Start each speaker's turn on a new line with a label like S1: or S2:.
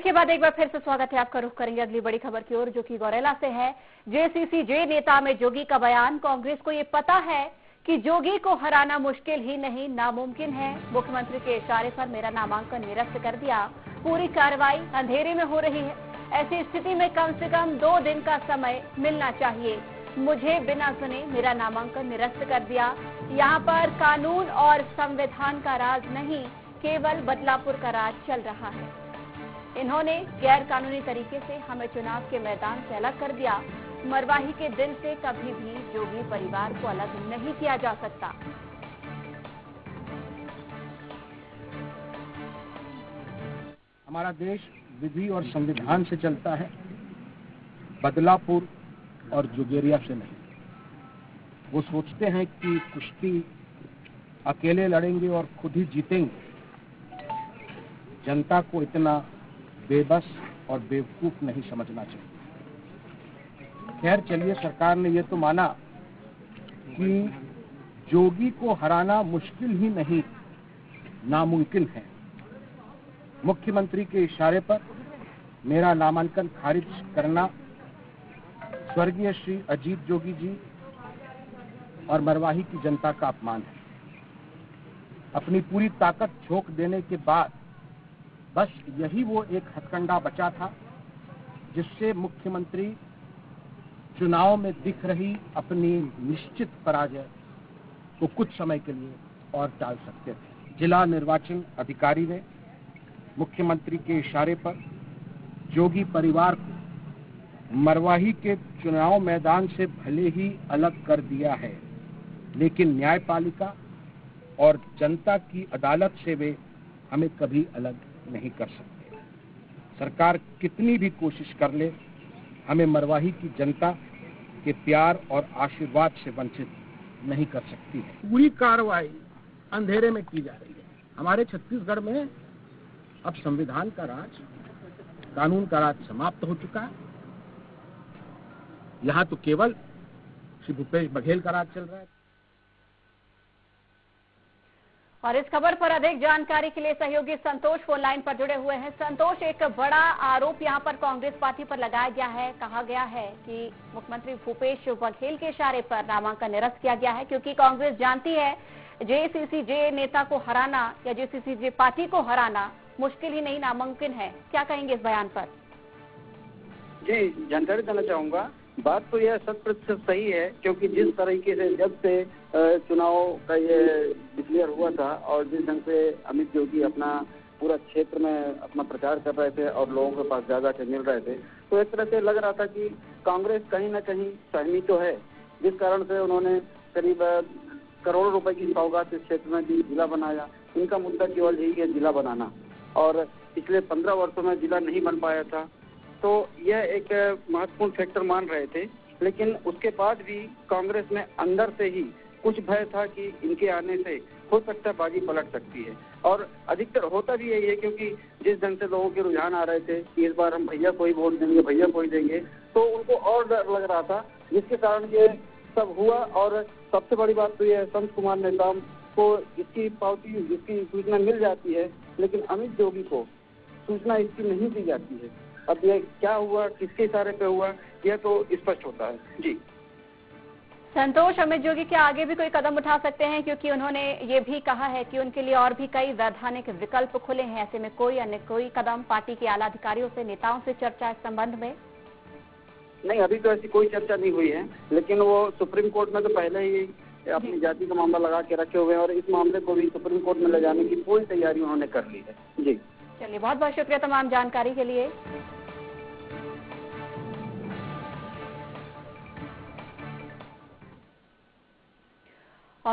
S1: Break के बाद एक बार फिर से स्वागत है आपका। रुख करेंगे अगली बड़ी खबर की ओर, जो कि गौरेला से है। जेसीसी-जे नेता में जोगी का बयान। कांग्रेस को ये पता है कि जोगी को हराना मुश्किल ही नहीं नामुमकिन है। मुख्यमंत्री के इशारे पर मेरा नामांकन निरस्त कर दिया। पूरी कार्रवाई अंधेरे में हो रही है। ऐसी स्थिति में कम से कम 2 दिन का समय मिलना चाहिए। मुझे बिना सुने मेरा नामांकन निरस्त कर दिया। यहाँ पर कानून और संविधान का राज नहीं, केवल बदलापुर का राज चल रहा है। इन्होंने गैर कानूनी तरीके से हमें चुनाव के मैदान से अलग कर दिया। मरवाही के दिल से कभी भी जोगी परिवार को अलग नहीं किया जा सकता।
S2: हमारा देश विधि और संविधान से चलता है, बदलापुर और जोगेरिया से नहीं। वो सोचते हैं कि कुश्ती अकेले लड़ेंगे और खुद ही जीतेंगे। जनता को इतना बेबस और बेवकूफ नहीं समझना चाहिए। खैर चलिए, सरकार ने ये तो माना कि जोगी को हराना मुश्किल ही नहीं नामुमकिन है। मुख्यमंत्री के इशारे पर मेरा नामांकन खारिज करना स्वर्गीय श्री अजीत जोगी जी और मरवाही की जनता का अपमान है। अपनी पूरी ताकत झोंक देने के बाद बस यही वो एक हथकंडा बचा था जिससे मुख्यमंत्री चुनाव में दिख रही अपनी निश्चित पराजय को कुछ समय के लिए और टाल सकते थे। जिला निर्वाचन अधिकारी ने मुख्यमंत्री के इशारे पर जोगी परिवार को मरवाही के चुनाव मैदान से भले ही अलग कर दिया है, लेकिन न्यायपालिका और जनता की अदालत से वे हमें कभी अलग नहीं कर सकते। सरकार कितनी भी कोशिश कर ले, हमें मरवाही की जनता के प्यार और आशीर्वाद से वंचित नहीं कर सकती है। पूरी कार्रवाई अंधेरे में की जा रही है। हमारे छत्तीसगढ़ में अब संविधान का राज, कानून का राज समाप्त हो चुका है। यहाँ तो केवल श्री भूपेश बघेल का राज चल रहा है।
S1: और इस खबर पर अधिक जानकारी के लिए सहयोगी संतोष फोन लाइन पर जुड़े हुए हैं। संतोष, एक बड़ा आरोप यहां पर कांग्रेस पार्टी पर लगाया गया है। कहा गया है कि मुख्यमंत्री भूपेश बघेल के इशारे पर नामांकन निरस्त किया गया है, क्योंकि कांग्रेस जानती है जेसीसी-जे नेता को हराना या जेसीसी-जे पार्टी को हराना मुश्किल ही नहीं नामुमकिन है। क्या कहेंगे इस बयान पर?
S3: जी, जानकारी देना चाहूंगा। बात तो यह 100% सही है, क्योंकि जिस तरीके से जब से चुनाव का ये डिक्लेयर हुआ था और जिस ढंग से अमित जोगी अपना पूरा क्षेत्र में अपना प्रचार कर रहे थे और लोगों के पास ज्यादा मिल रहे थे, तो एक तरह से लग रहा था कि कांग्रेस कहीं ना कहीं सहमी तो है, जिस कारण से उन्होंने करीब करोड़ों रुपए की सौगात इस क्षेत्र में जिला बनाया। इनका मुद्दा केवल यही है, जिला बनाना, और पिछले 15 वर्षों में जिला नहीं बन पाया था। तो यह एक महत्वपूर्ण फैक्टर मान रहे थे, लेकिन उसके बाद भी कांग्रेस में अंदर से ही कुछ भय था कि इनके आने से हो सकता है बाजी पलट सकती है। और अधिकतर होता भी यही है, क्योंकि जिस ढंग से लोगों के रुझान आ रहे थे कि इस बार हम भैया को ही वोट देंगे, भैया को ही देंगे, तो उनको और डर लग रहा था, जिसके कारण ये सब हुआ। और सबसे बड़ी बात तो यह संत कुमार नेताम को इसकी पावती, इसकी सूचना मिल जाती है, लेकिन अमित जोगी को सूचना इसकी नहीं दी जाती है। अब ये क्या हुआ, किसके इशारे पे हुआ, यह तो स्पष्ट होता है। जी
S1: संतोष, अमित जोगी के आगे भी कोई कदम उठा सकते हैं, क्योंकि उन्होंने ये भी कहा है कि उनके लिए और भी कई वैधानिक विकल्प खुले हैं। ऐसे में कोई कदम पार्टी के आला अधिकारियों से, नेताओं से चर्चा इस संबंध में?
S3: नहीं, अभी तो ऐसी कोई चर्चा नहीं हुई है, लेकिन वो सुप्रीम कोर्ट में तो पहले ही अपनी जाति का मामला लगा के रखे हुए हैं और इस मामले को भी सुप्रीम कोर्ट में ले जाने की पूरी तैयारी उन्होंने कर ली है। जी
S1: चलिए, बहुत बहुत शुक्रिया तमाम जानकारी के लिए।